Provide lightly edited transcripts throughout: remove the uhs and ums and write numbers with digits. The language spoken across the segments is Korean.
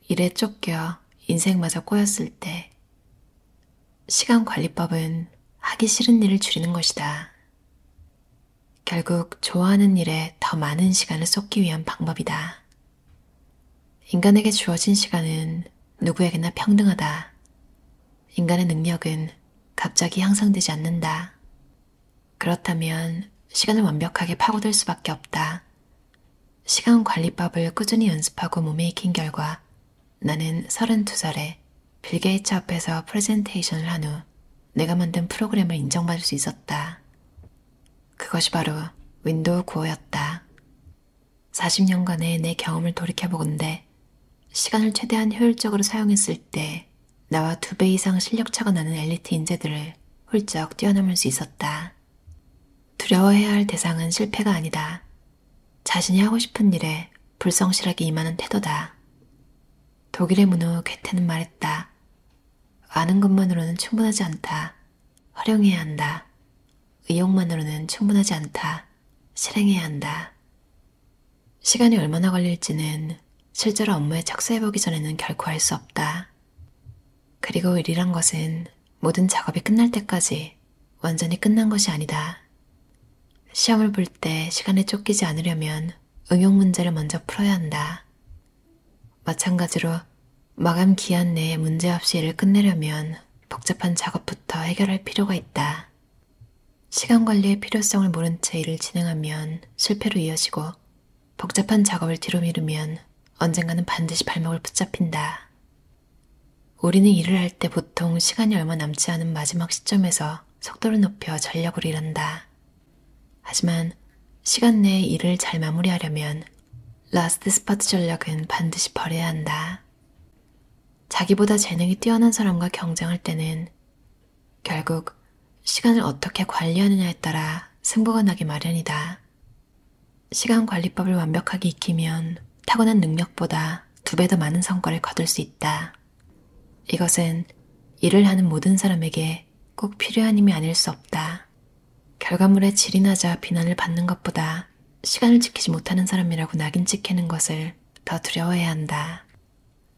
일에 쫓겨 인생마저 꼬였을 때 시간 관리법은 하기 싫은 일을 줄이는 것이다. 결국 좋아하는 일에 더 많은 시간을 쏟기 위한 방법이다. 인간에게 주어진 시간은 누구에게나 평등하다. 인간의 능력은 갑자기 향상되지 않는다. 그렇다면 시간을 완벽하게 파고들 수밖에 없다. 시간 관리법을 꾸준히 연습하고 몸에 익힌 결과 나는 32살에 빌 게이츠 앞에서 프레젠테이션을 한 후 내가 만든 프로그램을 인정받을 수 있었다. 그것이 바로 윈도우 9호였다. 40년간의 내 경험을 돌이켜보건대 시간을 최대한 효율적으로 사용했을 때 나와 2배 이상 실력차가 나는 엘리트 인재들을 훌쩍 뛰어넘을 수 있었다. 두려워해야 할 대상은 실패가 아니다. 자신이 하고 싶은 일에 불성실하게 임하는 태도다. 독일의 문호 괴테는 말했다. 아는 것만으로는 충분하지 않다. 활용해야 한다. 의욕만으로는 충분하지 않다. 실행해야 한다. 시간이 얼마나 걸릴지는 실제로 업무에 착수해보기 전에는 결코 알 수 없다. 그리고 일이란 것은 모든 작업이 끝날 때까지 완전히 끝난 것이 아니다. 시험을 볼 때 시간에 쫓기지 않으려면 응용 문제를 먼저 풀어야 한다. 마찬가지로 마감 기한 내에 문제 없이 일을 끝내려면 복잡한 작업부터 해결할 필요가 있다. 시간 관리의 필요성을 모른 채 일을 진행하면 실패로 이어지고 복잡한 작업을 뒤로 미루면 언젠가는 반드시 발목을 붙잡힌다. 우리는 일을 할 때 보통 시간이 얼마 남지 않은 마지막 시점에서 속도를 높여 전력으로 일한다. 하지만 시간 내에 일을 잘 마무리하려면 라스트 스파트 전략은 반드시 버려야 한다. 자기보다 재능이 뛰어난 사람과 경쟁할 때는 결국 시간을 어떻게 관리하느냐에 따라 승부가 나기 마련이다. 시간 관리법을 완벽하게 익히면 타고난 능력보다 2배 더 많은 성과를 거둘 수 있다. 이것은 일을 하는 모든 사람에게 꼭 필요한 힘이 아닐 수 없다. 결과물의 질이 낮아 비난을 받는 것보다 시간을 지키지 못하는 사람이라고 낙인 찍히는 것을 더 두려워해야 한다.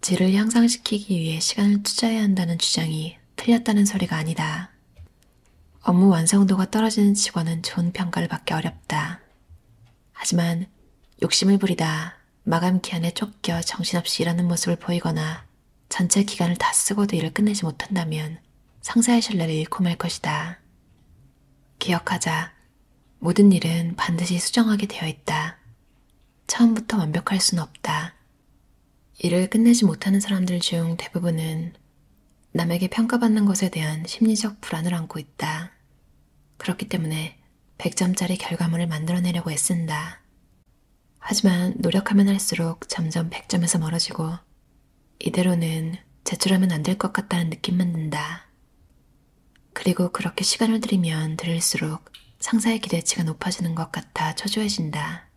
질을 향상시키기 위해 시간을 투자해야 한다는 주장이 틀렸다는 소리가 아니다. 업무 완성도가 떨어지는 직원은 좋은 평가를 받기 어렵다. 하지만 욕심을 부리다 마감 기한에 쫓겨 정신없이 일하는 모습을 보이거나 전체 기간을 다 쓰고도 일을 끝내지 못한다면 상사의 신뢰를 잃고 말 것이다. 기억하자. 모든 일은 반드시 수정하게 되어 있다. 처음부터 완벽할 수는 없다. 일을 끝내지 못하는 사람들 중 대부분은 남에게 평가받는 것에 대한 심리적 불안을 안고 있다. 그렇기 때문에 100점짜리 결과물을 만들어내려고 애쓴다. 하지만 노력하면 할수록 점점 100점에서 멀어지고 이대로는 제출하면 안 될 것 같다는 느낌만 든다. 그리고 그렇게 시간을 들이면 들일수록 상사의 기대치가 높아지는 것 같아 초조해진다.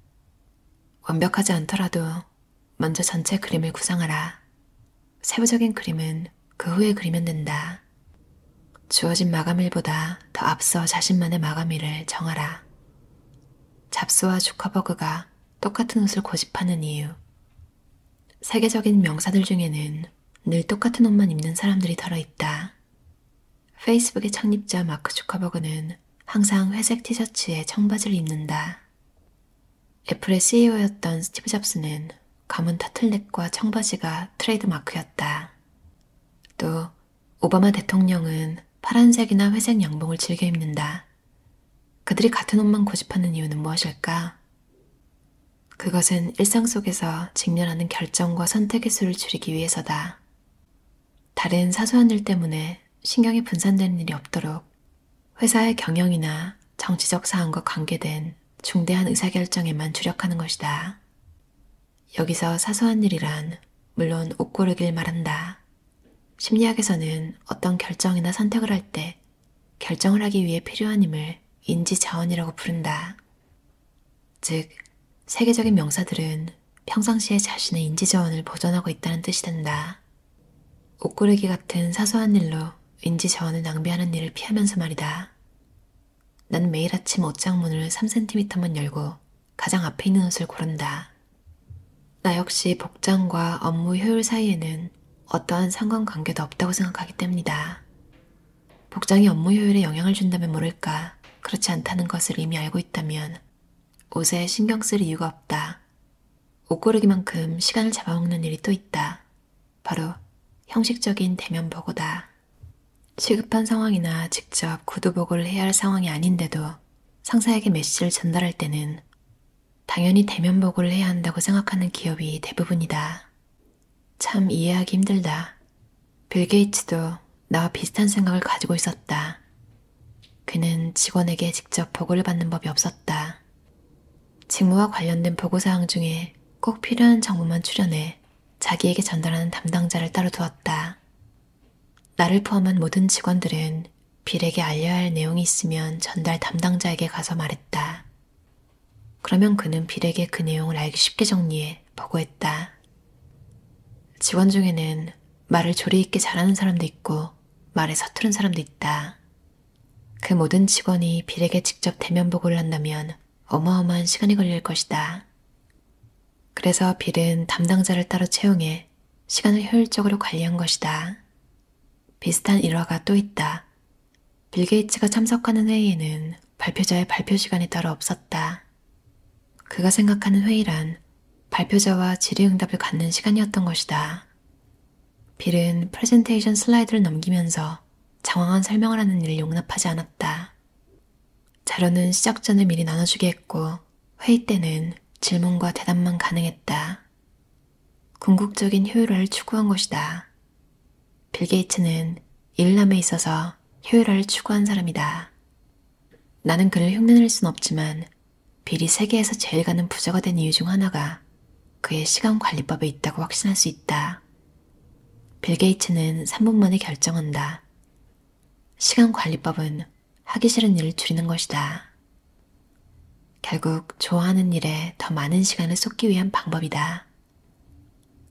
완벽하지 않더라도 먼저 전체 그림을 구상하라. 세부적인 그림은 그 후에 그리면 된다. 주어진 마감일보다 더 앞서 자신만의 마감일을 정하라. 잡스와 주커버그가 똑같은 옷을 고집하는 이유. 세계적인 명사들 중에는 늘 똑같은 옷만 입는 사람들이 들어있다. 페이스북의 창립자 마크 주커버그는 항상 회색 티셔츠에 청바지를 입는다. 애플의 CEO였던 스티브 잡스는 검은 터틀넥과 청바지가 트레이드 마크였다. 또 오바마 대통령은 파란색이나 회색 양복을 즐겨 입는다. 그들이 같은 옷만 고집하는 이유는 무엇일까? 그것은 일상 속에서 직면하는 결정과 선택의 수를 줄이기 위해서다. 다른 사소한 일 때문에 신경이 분산되는 일이 없도록 회사의 경영이나 정치적 사안과 관계된 중대한 의사결정에만 주력하는 것이다. 여기서 사소한 일이란 물론 옷 고르길 말한다. 심리학에서는 어떤 결정이나 선택을 할 때 결정을 하기 위해 필요한 힘을 인지자원이라고 부른다. 즉, 세계적인 명사들은 평상시에 자신의 인지자원을 보존하고 있다는 뜻이 된다. 옷 고르기 같은 사소한 일로 인지자원을 낭비하는 일을 피하면서 말이다. 난 매일 아침 옷장문을 3cm만 열고 가장 앞에 있는 옷을 고른다. 나 역시 복장과 업무 효율 사이에는 어떠한 상관관계도 없다고 생각하기 때문이다. 복장이 업무 효율에 영향을 준다면 모를까, 그렇지 않다는 것을 이미 알고 있다면 옷에 신경 쓸 이유가 없다. 옷 고르기만큼 시간을 잡아먹는 일이 또 있다. 바로 형식적인 대면 보고다. 시급한 상황이나 직접 구두 보고를 해야 할 상황이 아닌데도 상사에게 메시지를 전달할 때는 당연히 대면 보고를 해야 한다고 생각하는 기업이 대부분이다. 참 이해하기 힘들다. 빌 게이츠도 나와 비슷한 생각을 가지고 있었다. 그는 직원에게 직접 보고를 받는 법이 없었다. 직무와 관련된 보고사항 중에 꼭 필요한 정보만 추려내 자기에게 전달하는 담당자를 따로 두었다. 나를 포함한 모든 직원들은 빌에게 알려야 할 내용이 있으면 전달 담당자에게 가서 말했다. 그러면 그는 빌에게 그 내용을 알기 쉽게 정리해 보고했다. 직원 중에는 말을 조리 있게 잘하는 사람도 있고 말에 서투른 사람도 있다. 그 모든 직원이 빌에게 직접 대면 보고를 한다면 어마어마한 시간이 걸릴 것이다. 그래서 빌은 담당자를 따로 채용해 시간을 효율적으로 관리한 것이다. 비슷한 일화가 또 있다. 빌 게이츠가 참석하는 회의에는 발표자의 발표 시간이 따로 없었다. 그가 생각하는 회의란 발표자와 질의응답을 갖는 시간이었던 것이다. 빌은 프레젠테이션 슬라이드를 넘기면서 장황한 설명을 하는 일을 용납하지 않았다. 자료는 시작 전에 미리 나눠주게 했고 회의 때는 질문과 대답만 가능했다. 궁극적인 효율화를 추구한 것이다. 빌 게이츠는 일남에 있어서 효율화를 추구한 사람이다. 나는 그를 흉내낼 순 없지만 빌이 세계에서 제일 가는 부자가 된 이유 중 하나가 그의 시간 관리법에 있다고 확신할 수 있다. 빌 게이츠는 3분 만에 결정한다. 시간 관리법은 하기 싫은 일을 줄이는 것이다. 결국 좋아하는 일에 더 많은 시간을 쏟기 위한 방법이다.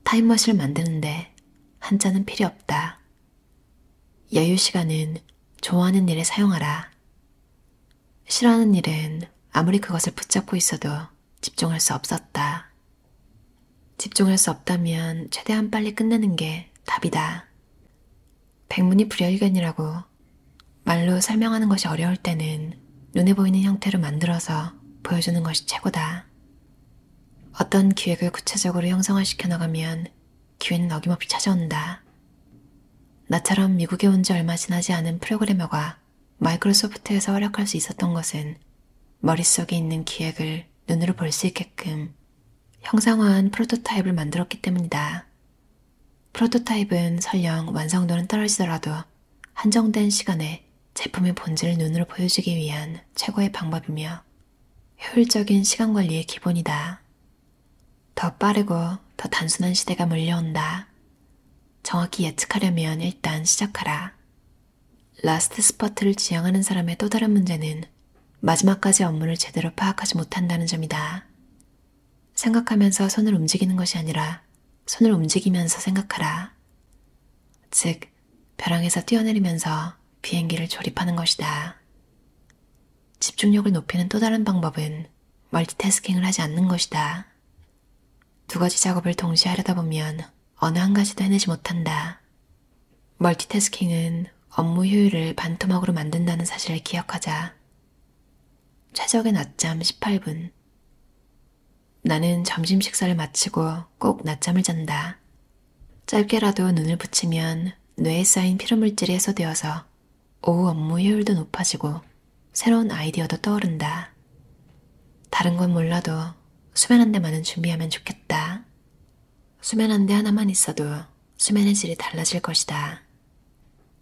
타임머신을 만드는데 한자는 필요 없다. 여유 시간은 좋아하는 일에 사용하라. 싫어하는 일은 아무리 그것을 붙잡고 있어도 집중할 수 없었다. 집중할 수 없다면 최대한 빨리 끝내는 게 답이다. 백문이 불여일견이라고 말로 설명하는 것이 어려울 때는 눈에 보이는 형태로 만들어서 보여주는 것이 최고다. 어떤 기획을 구체적으로 형성화시켜 나가면 기회는 어김없이 찾아온다. 나처럼 미국에 온 지 얼마 지나지 않은 프로그래머가 마이크로소프트에서 활약할 수 있었던 것은 머릿속에 있는 기획을 눈으로 볼 수 있게끔 형상화한 프로토타입을 만들었기 때문이다. 프로토타입은 설령 완성도는 떨어지더라도 한정된 시간에 제품의 본질을 눈으로 보여주기 위한 최고의 방법이며 효율적인 시간 관리의 기본이다. 더 빠르고 더 단순한 시대가 몰려온다. 정확히 예측하려면 일단 시작하라. 라스트 스퍼트를 지향하는 사람의 또 다른 문제는 마지막까지 업무를 제대로 파악하지 못한다는 점이다. 생각하면서 손을 움직이는 것이 아니라 손을 움직이면서 생각하라. 즉, 벼랑에서 뛰어내리면서 비행기를 조립하는 것이다. 집중력을 높이는 또 다른 방법은 멀티태스킹을 하지 않는 것이다. 두 가지 작업을 동시에 하려다 보면 어느 한 가지도 해내지 못한다. 멀티태스킹은 업무 효율을 반토막으로 만든다는 사실을 기억하자. 최적의 낮잠 18분. 나는 점심 식사를 마치고 꼭 낮잠을 잔다. 짧게라도 눈을 붙이면 뇌에 쌓인 피로물질이 해소되어서 오후 업무 효율도 높아지고 새로운 아이디어도 떠오른다. 다른 건 몰라도 수면 한 대만은 준비하면 좋겠다. 수면 한 대 하나만 있어도 수면의 질이 달라질 것이다.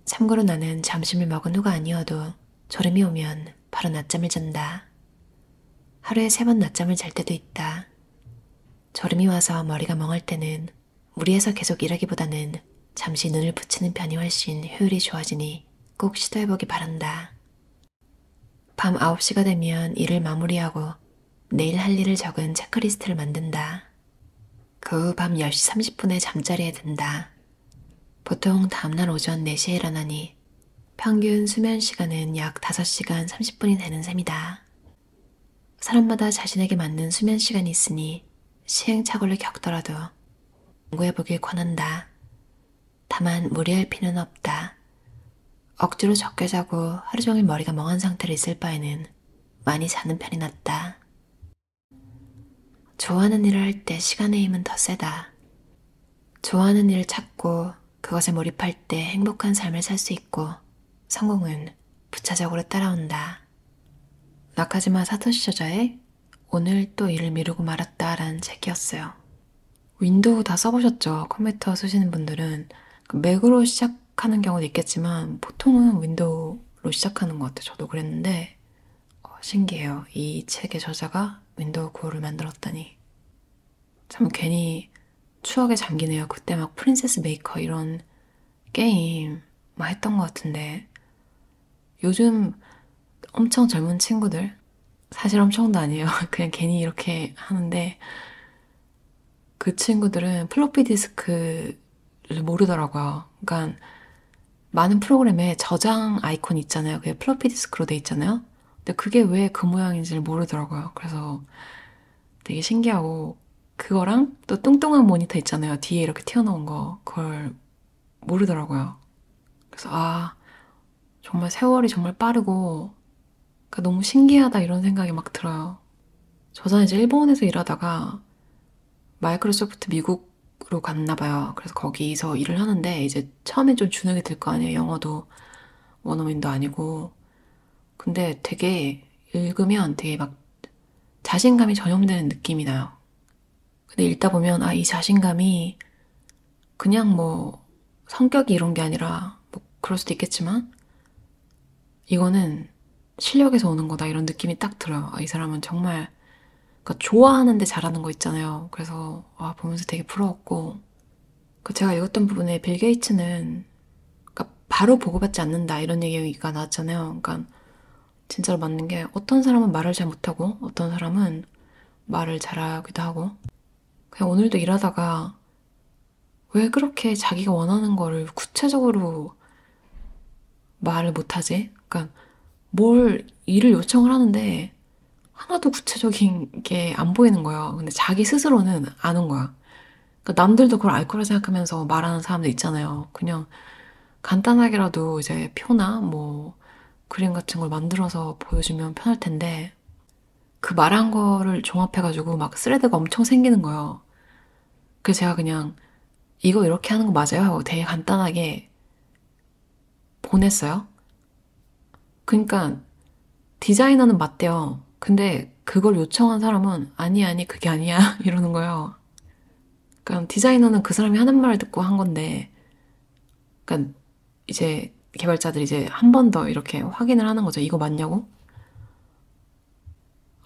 참고로 나는 점심을 먹은 후가 아니어도 졸음이 오면 바로 낮잠을 잔다. 하루에 3번 낮잠을 잘 때도 있다. 졸음이 와서 머리가 멍할 때는 무리해서 계속 일하기보다는 잠시 눈을 붙이는 편이 훨씬 효율이 좋아지니 꼭 시도해보기 바란다. 밤 9시가 되면 일을 마무리하고 내일 할 일을 적은 체크리스트를 만든다. 그 후 밤 10시 30분에 잠자리에 든다. 보통 다음날 오전 4시에 일어나니 평균 수면 시간은 약 5시간 30분이 되는 셈이다. 사람마다 자신에게 맞는 수면 시간이 있으니 시행착오를 겪더라도 공부해보길 권한다. 다만 무리할 필요는 없다. 억지로 적게 자고 하루 종일 머리가 멍한 상태로 있을 바에는 많이 자는 편이 낫다. 좋아하는 일을 할 때 시간의 힘은 더 세다. 좋아하는 일을 찾고 그것에 몰입할 때 행복한 삶을 살 수 있고 성공은 부차적으로 따라온다. 나카지마 사토시 저자의 오늘 또 일을 미루고 말았다 라는 책이었어요. 윈도우 다 써보셨죠? 컴퓨터 쓰시는 분들은 맥으로 시작하는 경우도 있겠지만 보통은 윈도우로 시작하는 것 같아요. 저도 그랬는데 신기해요. 이 책의 저자가 윈도우 9를 만들었다니. 참 괜히 추억에 잠기네요. 그때 막 프린세스 메이커 이런 게임 막 했던 것 같은데 요즘 엄청 젊은 친구들, 사실 엄청도 아니에요. 그냥 괜히 이렇게 하는데 그 친구들은 플로피 디스크를 모르더라고요. 그러니까 많은 프로그램에 저장 아이콘 있잖아요. 그게 플로피 디스크로 돼 있잖아요. 근데 그게 왜 그 모양인지를 모르더라고요. 그래서 되게 신기하고 그거랑 또 뚱뚱한 모니터 있잖아요. 뒤에 이렇게 튀어나온 거. 그걸 모르더라고요. 그래서 정말 세월이 정말 빠르고 그러니까 너무 신기하다 이런 생각이 막 들어요. 저는 이제 일본에서 일하다가 마이크로소프트 미국으로 갔나 봐요. 그래서 거기서 일을 하는데 이제 처음엔 좀 주눅이 들 거 아니에요. 영어도 원어민도 아니고. 근데 되게 읽으면 되게 막 자신감이 전염되는 느낌이 나요. 근데 읽다 보면 이 자신감이 그냥 뭐 성격이 이런 게 아니라 뭐 그럴 수도 있겠지만 이거는 실력에서 오는 거다 이런 느낌이 딱 들어요. 이 사람은 정말 그러니까 좋아하는데 잘하는 거 있잖아요. 그래서 보면서 되게 부러웠고 제가 읽었던 부분에 빌 게이츠는 그러니까 바로 보고받지 않는다 이런 얘기가 나왔잖아요. 그러니까 진짜로 맞는 게 어떤 사람은 말을 잘 못하고 어떤 사람은 말을 잘하기도 하고 그냥 오늘도 일하다가 왜 그렇게 자기가 원하는 거를 구체적으로 말을 못하지? 그러니까 뭘 일을 요청을 하는데 하나도 구체적인 게 안 보이는 거예요. 근데 자기 스스로는 아는 거야. 그러니까 남들도 그걸 알 거라 생각하면서 말하는 사람들 있잖아요. 그냥 간단하게라도 이제 표나 뭐 그림 같은 걸 만들어서 보여주면 편할 텐데 그 말한 거를 종합해가지고 막 스레드가 엄청 생기는 거예요. 그래서 제가 그냥 이거 이렇게 하는 거 맞아요? 하고 되게 간단하게 보냈어요. 그러니까 디자이너는 맞대요. 근데 그걸 요청한 사람은 아니 그게 아니야 이러는 거예요. 그러니까 디자이너는 그 사람이 하는 말을 듣고 한 건데 그러니까 이제 개발자들이 이제 한 번 더 이렇게 확인을 하는 거죠. 이거 맞냐고?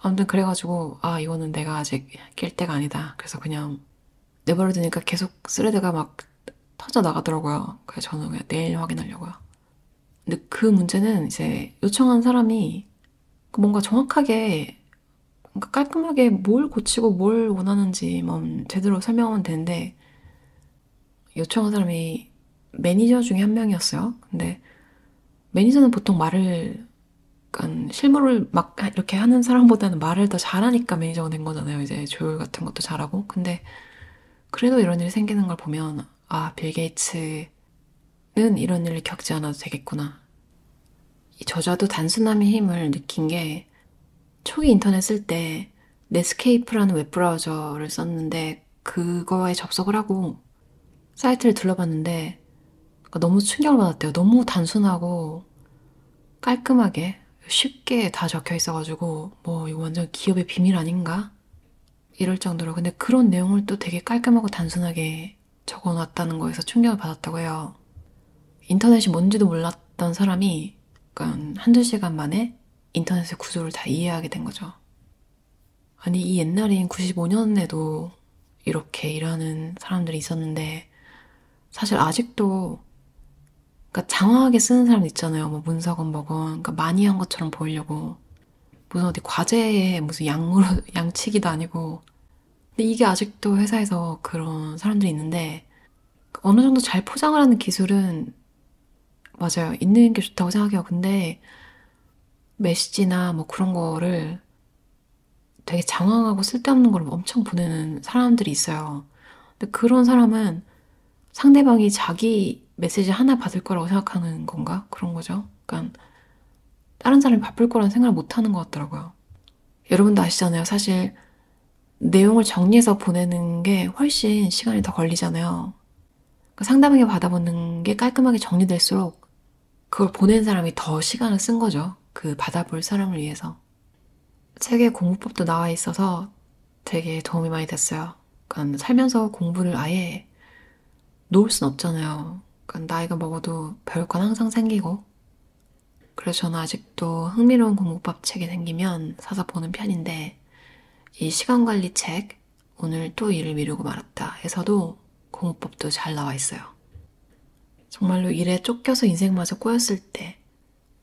아무튼 그래가지고 이거는 내가 아직 낄 때가 아니다. 그래서 그냥 내버려두니까 계속 스레드가 막 터져 나가더라고요. 그래서 저는 그냥 내일 확인하려고요. 근데 그 문제는 이제 요청한 사람이 뭔가 정확하게 뭔가 깔끔하게 뭘 고치고 뭘 원하는지만 제대로 설명하면 되는데 요청한 사람이 매니저 중에 한 명이었어요. 근데 매니저는 보통 말을 약간 실무를 막 이렇게 하는 사람보다는 말을 더 잘하니까 매니저가 된 거잖아요. 이제 조율 같은 것도 잘하고. 근데 그래도 이런 일이 생기는 걸 보면 빌 게이츠는 이런 일을 겪지 않아도 되겠구나. 이 저자도 단순함의 힘을 느낀 게 초기 인터넷 쓸 때 넷스케이프라는 웹브라우저를 썼는데 그거에 접속을 하고 사이트를 둘러봤는데 너무 충격을 받았대요. 너무 단순하고 깔끔하게 쉽게 다 적혀 있어가지고 뭐 이거 완전 기업의 비밀 아닌가? 이럴 정도로 근데 그런 내용을 또 되게 깔끔하고 단순하게 적어놨다는 거에서 충격을 받았다고 해요. 인터넷이 뭔지도 몰랐던 사람이 약간 한두 시간 만에 인터넷의 구조를 다 이해하게 된 거죠. 아니 이 옛날인 95년에도 이렇게 일하는 사람들이 있었는데 사실 아직도 그러니까 장황하게 쓰는 사람도 있잖아요. 뭐 문서건 뭐건 그러니까 많이 한 것처럼 보이려고 무슨 어디 과제에 무슨 양치기도 아니고 근데 이게 아직도 회사에서 그런 사람들이 있는데 어느 정도 잘 포장을 하는 기술은 맞아요. 있는 게 좋다고 생각해요. 근데 메시지나 뭐 그런 거를 되게 장황하고 쓸데없는 걸 엄청 보내는 사람들이 있어요. 근데 그런 사람은 상대방이 자기 메시지 하나 받을 거라고 생각하는 건가? 그런 거죠. 그러니까 다른 사람이 바쁠 거라는 생각을 못 하는 것 같더라고요. 여러분도 아시잖아요. 사실 내용을 정리해서 보내는 게 훨씬 시간이 더 걸리잖아요. 그러니까 상대방이 받아보는 게 깔끔하게 정리될수록 그걸 보낸 사람이 더 시간을 쓴 거죠. 그 받아볼 사람을 위해서. 책에 공부법도 나와 있어서 되게 도움이 많이 됐어요. 그러니까 살면서 공부를 아예 놓을 순 없잖아요. 그러니까 나이가 먹어도 배울 건 항상 생기고. 그래서 저는 아직도 흥미로운 공부법 책이 생기면 사서 보는 편인데, 이 시간관리 책, 오늘 또 일을 미루고 말았다 에서도 공부법도 잘 나와 있어요. 정말로 일에 쫓겨서 인생마저 꼬였을 때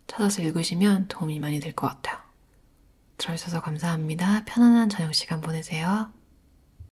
찾아서 읽으시면 도움이 많이 될 것 같아요. 들어주셔서 감사합니다. 편안한 저녁 시간 보내세요.